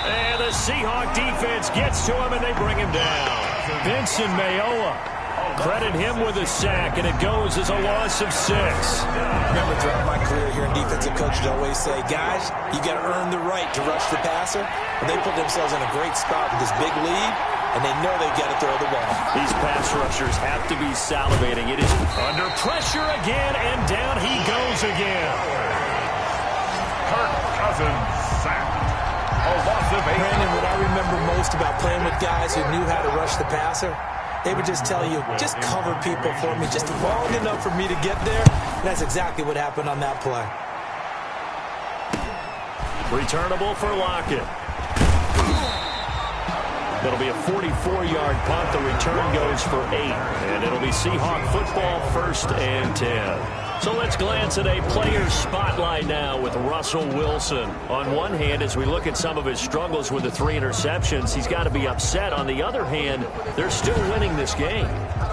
And the Seahawk defense gets to him, and they bring him down. Vincent Mayowa. Credit him with a sack, and it goes as a loss of 6. Remember, throughout my career here in defensive coaches always say, guys, you got to earn the right to rush the passer. And they put themselves in a great spot with this big lead, and they know they've got to throw the ball. These pass rushers have to be salivating. It is under pressure again, and down he goes again. Kirk Cousins sacked. A loss of 8. Brandon, what I remember most about playing with guys who knew how to rush the passer, they would just tell you, just cover people for me just long enough for me to get there. And that's exactly what happened on that play. Returnable for Lockett. It'll be a 44-yard punt. The return goes for 8. And it'll be Seahawk football, 1st and 10. So let's glance at a player's spotlight now with Russell Wilson. On one hand, as we look at some of his struggles with the 3 interceptions, he's got to be upset. On the other hand, they're still winning this game.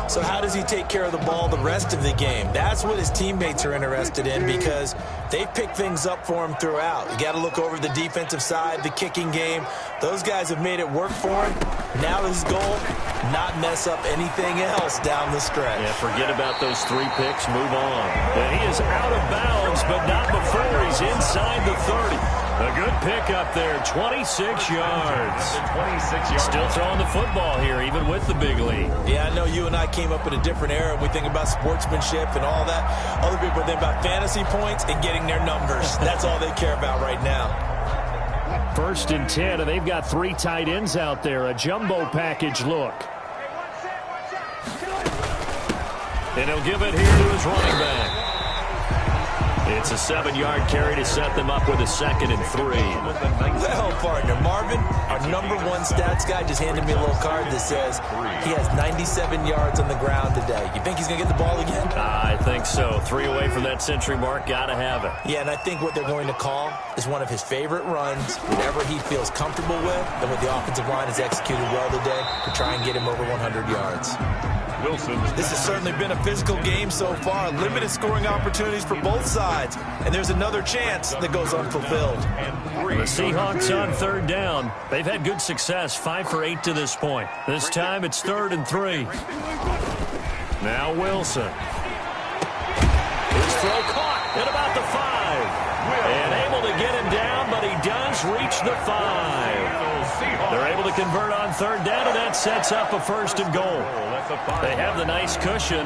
So how does he take care of the ball the rest of the game? That's what his teammates are interested in because they pick things up for him throughout. You got to look over the defensive side, the kicking game. Those guys have made it work for him. Now his goal, not mess up anything else down the stretch. Yeah, forget about those 3 picks, move on. And he is out of bounds, but not before he's inside the 30. A good pick up there, 26 yards. Still throwing the football here, even with the big lead. Yeah, I know you and I came up in a different era. We think about sportsmanship and all that. Other people think about fantasy points and getting their numbers. That's all they care about right now. 1st and 10, and they've got 3 tight ends out there. A jumbo package look. And he'll give it here to his running back. It's a 7-yard carry to set them up with a 2nd and 3. Well, partner, Marvin, our #1 stats guy just handed me a little card that says he has 97 yards on the ground today. You think he's going to get the ball again? I think so. 3 away from that century mark. Got to have it. Yeah, and I think what they're going to call is one of his favorite runs, whatever he feels comfortable with, and what the offensive line has executed well today to try and get him over 100 yards. Wilson. This has certainly been a physical game so far. Limited scoring opportunities for both sides. And there's another chance that goes unfulfilled. The Seahawks on 3rd down. They've had good success, 5 for 8 to this point. This time it's 3rd and 3. Now Wilson. His throw caught at about the 5. And able to get him down, but he does reach the 5. They're able to convert on 3rd down, and that sets up a 1st and goal. They have the nice cushion.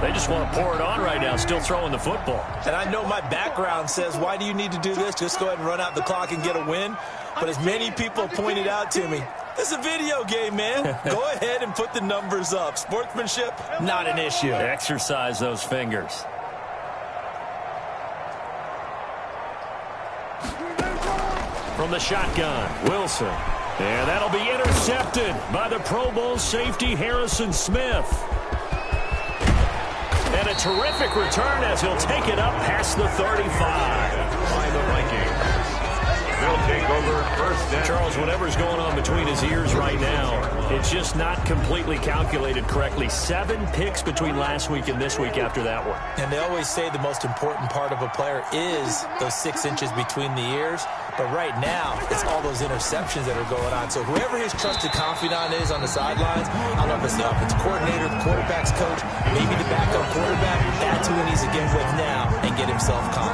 They just want to pour it on right now, still throwing the football. And I know my background says, why do you need to do this? Just go ahead and run out the clock and get a win. But as many people pointed out to me, this is a video game, man. Go ahead and put the numbers up. Sportsmanship, not an issue. Exercise those fingers. From the shotgun, Wilson. And that'll be intercepted by the Pro Bowl safety Harrison Smith. And a terrific return as he'll take it up past the 35. By the Vikings. They'll take over 1st down. Charles, whatever's going on between his ears right now, it's just not completely calculated correctly. 7 picks between last week and this week after that one. And they always say the most important part of a player is those 6 inches between the ears. But right now, it's all those interceptions that are going on. So whoever his trusted confidant is on the sidelines, I don't know if it's the offensive coordinator, the quarterback's coach, maybe the backup quarterback, that's who he needs to get with now and get himself calm.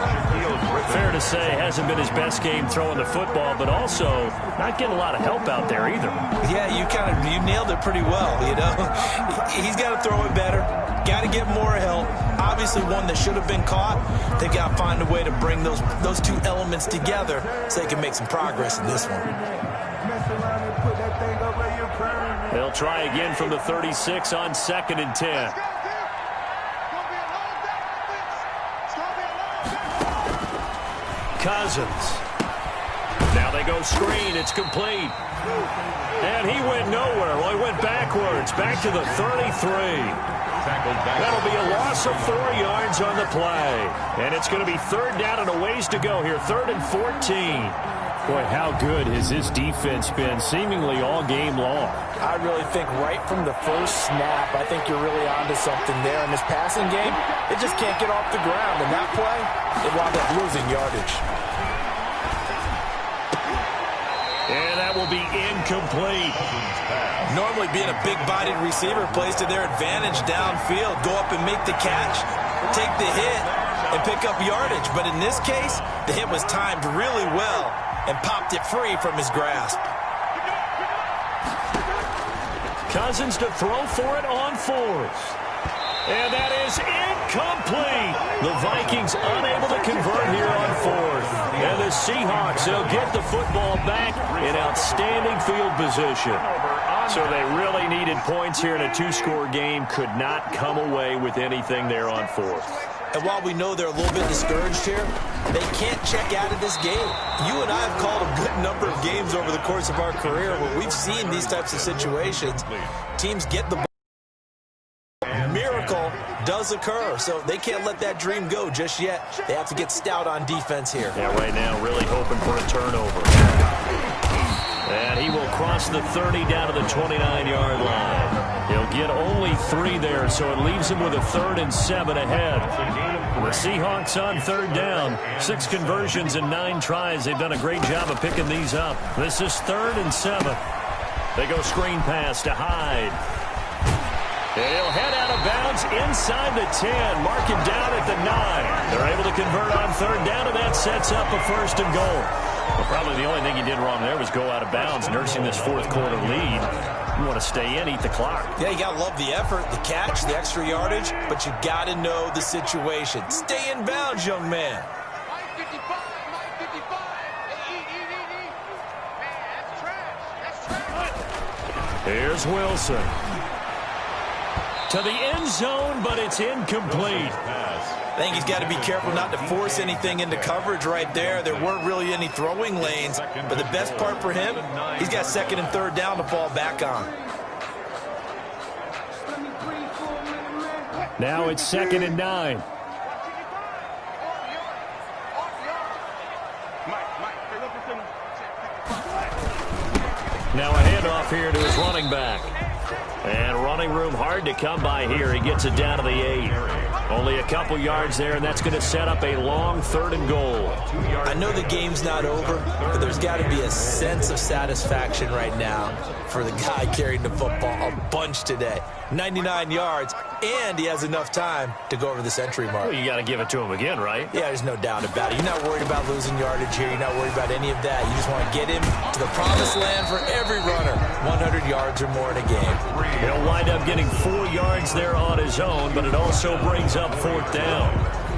Fair to say, hasn't been his best game throwing the football, but also not getting a lot of help out there either. Yeah, you nailed it pretty well, you know. He's got to throw it better, got to get more help. Obviously one that should have been caught. They've got to find a way to bring those two elements together so they can make some progress in this one. They'll try again from the 36 on 2nd and 10. Cousins. Now they go screen. It's complete. And he went nowhere. Well, he went backwards. Back to the 33. That'll be a loss of 4 yards on the play. And it's going to be 3rd down and a ways to go here. 3rd and 14. Boy, how good has this defense been seemingly all game long? I really think right from the first snap, I think you're really onto something there. In this passing game, it just can't get off the ground. And that play, it wound up losing yardage. And that will be incomplete. Normally being a big-bodied receiver plays to their advantage downfield. Go up and make the catch, take the hit, and pick up yardage. But in this case, the hit was timed really well and popped it free from his grasp. Cousins to throw for it on 4th. And that is incomplete. The Vikings unable to convert here on 4th. And the Seahawks, they'll get the football back in outstanding field position. So they really needed points here in a 2-score game. Could not come away with anything there on 4th. And while we know they're a little bit discouraged here, they can't check out of this game. You and I have called a good number of games over the course of our career where we've seen these types of situations. Teams get the ball. Miracle does occur, so they can't let that dream go just yet. They have to get stout on defense here. Yeah, right now really hoping for a turnover. And he will cross the 30 down to the 29-yard line. He'll get only 3 there, so it leaves him with a 3rd and 7 ahead. The Seahawks on 3rd down. 6 conversions and 9 tries. They've done a great job of picking these up. This is 3rd and 7. They go screen pass to Hyde. He'll head out of bounds inside the 10. Mark him down at the 9. They're able to convert on 3rd down, and that sets up a 1st and goal. Well, probably the only thing he did wrong there was go out of bounds, nursing this 4th quarter lead. You want to stay in, eat the clock. Yeah, you got to love the effort, the catch, the extra yardage, but you got to know the situation. Stay in bounds, young man. Here's Wilson. To the end zone, but it's incomplete. I think he's got to be careful not to force anything into coverage right there. There weren't really any throwing lanes, but the best part for him, he's got 2nd and 3rd down to fall back on. Now it's 2nd and 9. Now a handoff here to his running back. And running room hard to come by here. He gets it down to the 8. Only a couple yards there, and that's going to set up a long 3rd and goal. I know the game's not over, but there's got to be a sense of satisfaction right now for the guy carrying the football a bunch today. 99 yards, and he has enough time to go over the century mark. Well, you got to give it to him again, right? Yeah, there's no doubt about it. You're not worried about losing yardage here. You're not worried about any of that. You just want to get him to the promised land for every runner. 100 yards or more in a game. He'll wind up getting 4 yards there on his own, but it also brings up 4th down.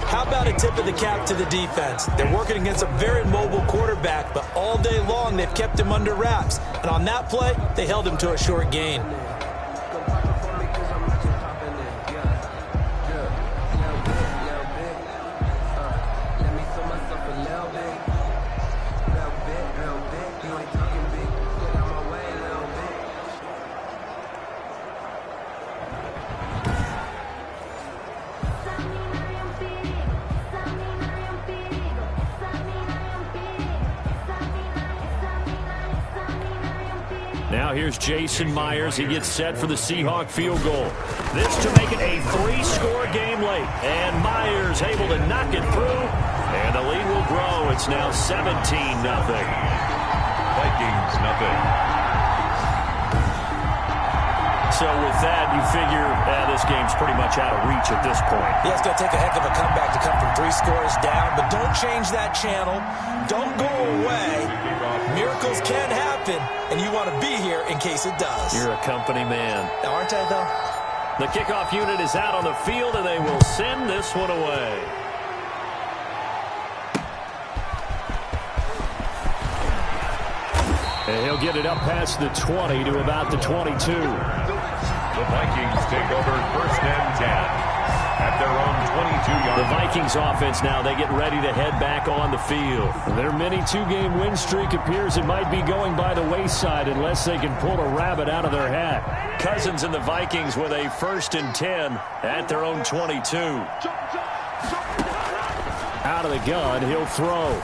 How about a tip of the cap to the defense? They're working against a very mobile quarterback, but all day long they've kept him under wraps. And on that play, they held him to a short gain. Now here's Jason Myers. He gets set for the Seahawk field goal. This to make it a 3-score game late. And Myers able to knock it through. And the lead will grow. It's now 17-0. Vikings, nothing. So with that, you figure this game's pretty much out of reach at this point. Yeah, it's going to take a heck of a comeback to come from 3 scores down, but don't change that channel. Don't go away. Miracles can happen, and you want to be here in case it does. You're a company man. Aren't I, though? The kickoff unit is out on the field, and they will send this one away. And he'll get it up past the 20 to about the 22. The Vikings take over 1st and 10 at their own 22-yard. The Vikings offense now, they get ready to head back on the field. Their mini two-game win streak appears it might be going by the wayside unless they can pull a rabbit out of their hat. Cousins and the Vikings with a 1st and 10 at their own 22. Out of the gun, he'll throw.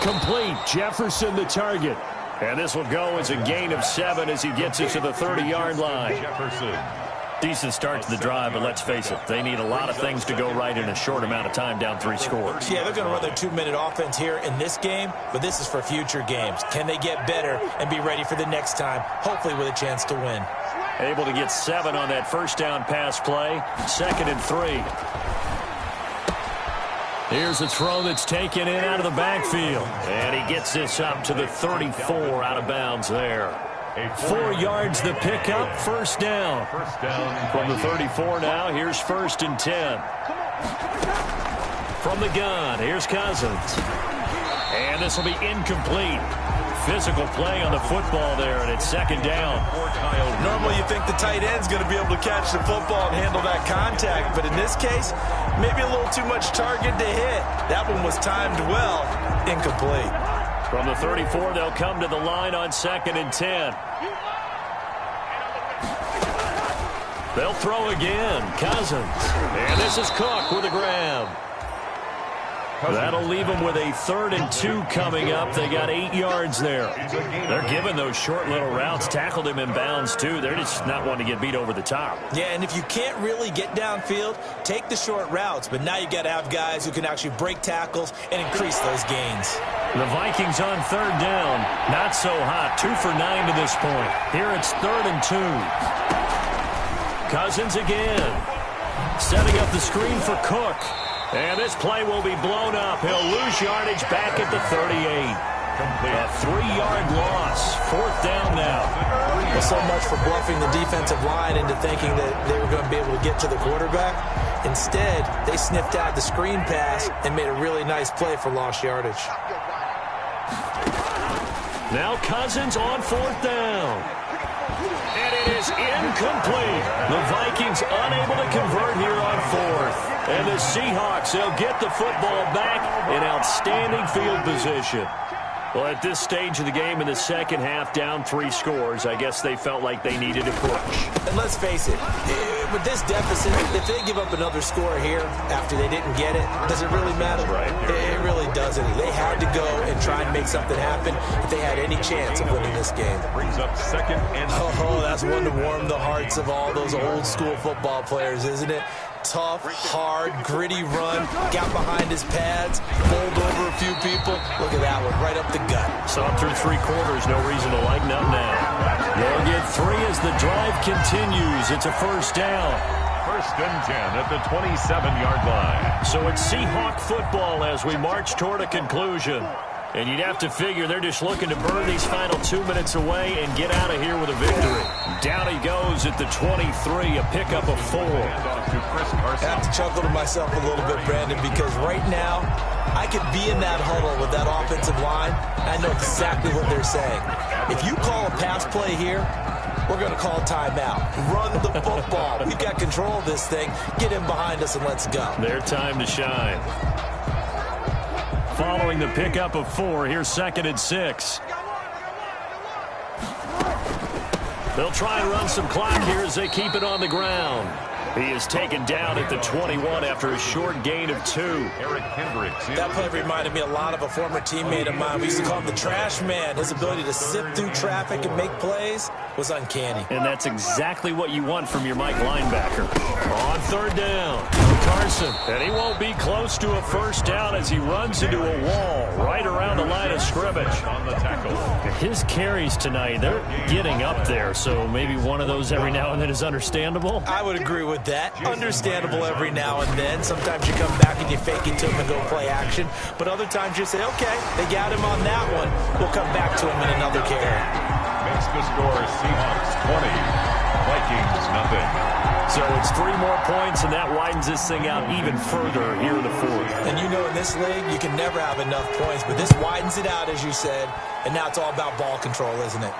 Complete. Jefferson the target. And this will go as a gain of 7 as he gets it to the 30-yard line. Jefferson. Decent start to the drive, but let's face it, they need a lot of things to go right in a short amount of time, down 3 scores. Yeah, they're going to run their 2-minute offense here in this game, but this is for future games. Can they get better and be ready for the next time, hopefully with a chance to win? Able to get 7 on that first down pass play. 2nd and 3. Here's a throw that's taken in out of the backfield. And he gets this up to the 34 out of bounds there. 4 yards the pickup, 1st down. From the 34 now, here's 1st and 10. From the gun, here's Cousins. And this will be incomplete. Physical play on the football there, and it's 2nd down. Normally you think the tight end's going to be able to catch the football and handle that contact, but in this case, maybe a little too much target to hit. That one was timed well, incomplete. From the 34, they'll come to the line on 2nd and 10. They'll throw again. Cousins. And this is Cook with a grab. That'll leave them with a 3rd and 2 coming up. They got 8 yards there. They're giving those short little routes. Tackled him in bounds, too. They're just not wanting to get beat over the top. Yeah, and if you can't really get downfield, take the short routes. But now you got to have guys who can actually break tackles and increase those gains. The Vikings on 3rd down. Not so hot. 2 for 9 to this point. Here it's 3rd and 2. Cousins again. Setting up the screen for Cook. And this play will be blown up. He'll lose yardage back at the 38. A 3-yard loss. 4th down now. Well, so much for bluffing the defensive line into thinking that they were going to be able to get to the quarterback. Instead, they sniffed out the screen pass and made a really nice play for lost yardage. Now Cousins on 4th down. And it is incomplete. The Vikings unable to convert here on 4th. And the Seahawks, they'll get the football back in outstanding field position. Well, at this stage of the game in the second half, down 3 scores, I guess they felt like they needed a push. And let's face it, with this deficit, if they give up another score here after they didn't get it, does it really matter? Right. It really doesn't. They had to go and try and make something happen if they had any chance of winning this game. Brings up 2nd and... Oh, that's one to warm the hearts of all those old school football players, isn't it? Tough, hard, gritty run, got behind his pads, bowled over a few people. Look at that one, right up the gut. So up through 3 quarters, no reason to lighten up now. They'll get 3 as the drive continues. It's a 1st down. 1st and 10 at the 27-yard line. So it's Seahawk football as we march toward a conclusion. And you'd have to figure they're just looking to burn these final 2 minutes away and get out of here with a victory. Down he goes at the 23, a pickup of 4. I have to chuckle to myself a little bit, Brandon, because right now I could be in that huddle with that offensive line. I know exactly what they're saying. If you call a pass play here, we're going to call timeout. Run the football. We've got control of this thing. Get in behind us and let's go. Their time to shine. Following the pickup of 4, here's 2nd and 6. They'll try and run some clock here as they keep it on the ground. He is taken down at the 21 after a short gain of 2. Eric Hendricks. That play reminded me a lot of a former teammate of mine. We used to call him the trash man. His ability to sift through traffic and make plays was uncanny. And that's exactly what you want from your Mike linebacker. On 3rd down, Carson. And he won't be close to a 1st down as he runs into a wall right around the line of scrimmage. On the tackle. His carries tonight, they're getting up there, so maybe one of those every now and then is understandable. I would agree with that. Understandable every now and then. Sometimes you come back and you fake it to him and go play action. But other times you say, okay, they got him on that one. We'll come back to him in another carry. Makes the score Seahawks 20, Vikings nothing. So it's 3 more points, and that widens this thing out even further here in the fourth. And you know in this league, you can never have enough points, but this widens it out, as you said, and now it's all about ball control, isn't it?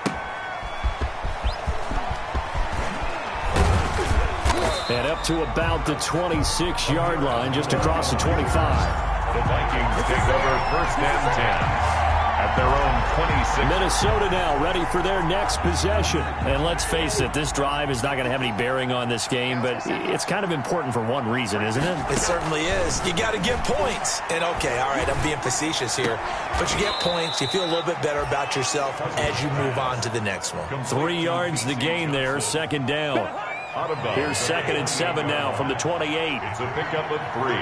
And up to about the 26-yard line, just across the 25. The Vikings take over first and 10 at their own 26. Minnesota now ready for their next possession. And let's face it, this drive is not going to have any bearing on this game, but it's kind of important for one reason, isn't it? It certainly is. You got to get points. And, okay, all right, I'm being facetious here, but you get points, you feel a little bit better about yourself as you move on to the next one. 3 yards the gain there, second down. Here's 2nd and 7 now from the 28. It's a pickup of 3.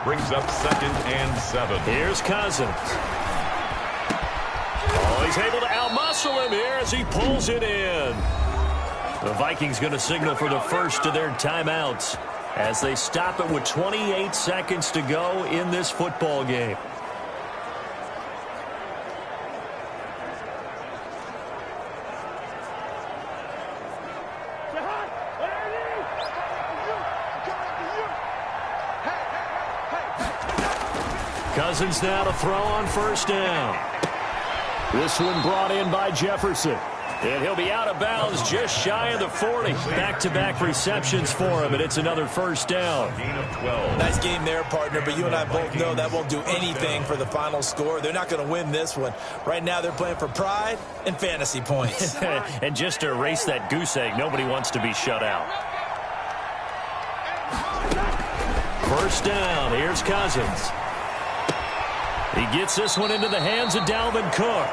Brings up 2nd and 7. Here's Cousins. Oh, he's able to outmuscle him here as he pulls it in. The Vikings going to signal for the first of their timeouts as they stop it with 28 seconds to go in this football game. Cousins now to throw on first down. This one brought in by Jefferson. And he'll be out of bounds just shy of the 40. Back-to-back receptions for him, and it's another first down. Gain of 12. Nice game there, partner, but you and I both know that won't do anything for the final score. They're not going to win this one. Right now they're playing for pride and fantasy points. And just to erase that goose egg, nobody wants to be shut out. First down, here's Cousins. He gets this one into the hands of Dalvin Cook.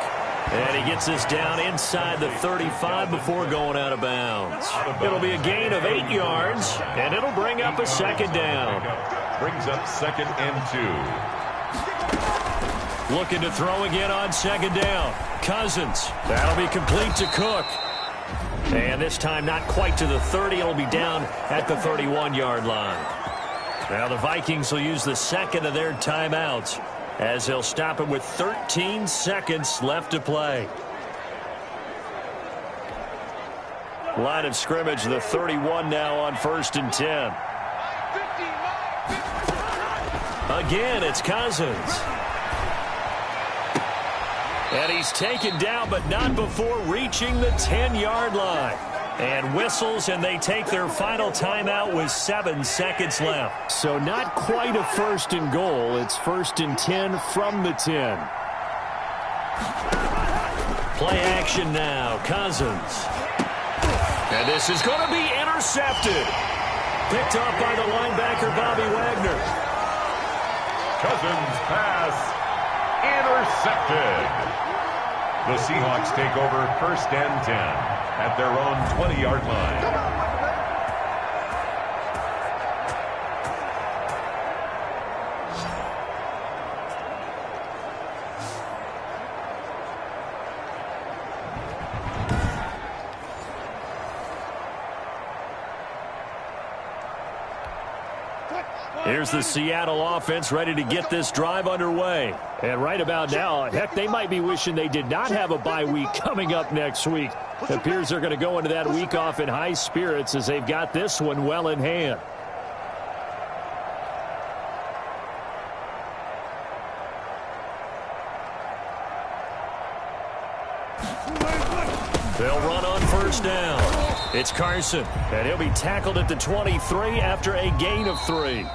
And he gets this down inside the 35 before going out of bounds. It'll be a gain of 8 yards, and it'll bring up a second down. Brings up 2nd and 2. Looking to throw again on second down. Cousins. That'll be complete to Cook. And this time not quite to the 30. It'll be down at the 31-yard line. Now the Vikings will use the second of their timeouts, as they'll stop it with 13 seconds left to play. Line of scrimmage, the 31 now on 1st and 10. Again, it's Cousins. And he's taken down, but not before reaching the 10-yard line. And whistles, and they take their final timeout with 7 seconds left. So not quite a 1st and goal. It's 1st and 10 from the 10. Play action now. Cousins. And this is going to be intercepted. Picked up by the linebacker, Bobby Wagner. Cousins pass intercepted. The Seahawks take over 1st and 10 at their own 20-yard line. Here's the Seattle offense ready to get this drive underway. And right about now, heck, they might be wishing they did not have a bye week coming up next week. It appears they're going to go into that week off in high spirits as they've got this one well in hand. They'll run on first down. It's Carson, and he'll be tackled at the 23 after a gain of 3.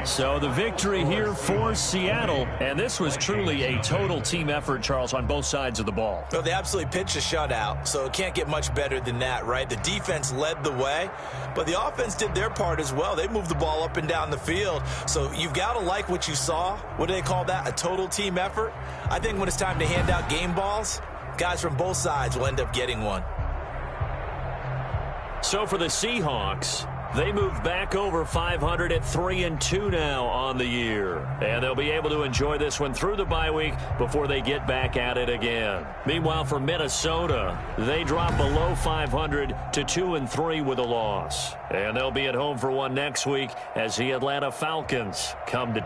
So the victory here for Seattle, and this was truly a total team effort, Charles, on both sides of the ball. Well, they absolutely pitched a shutout, so it can't get much better than that, right? The defense led the way, but the offense did their part as well. They moved the ball up and down the field, so you've got to like what you saw. What do they call that? A total team effort? I think when it's time to hand out game balls, guys from both sides will end up getting one. So for the Seahawks, they move back over 500 at 3-2 now on the year. And they'll be able to enjoy this one through the bye week before they get back at it again. Meanwhile, for Minnesota, they drop below 500 to 2-3 with a loss. And they'll be at home for one next week as the Atlanta Falcons come to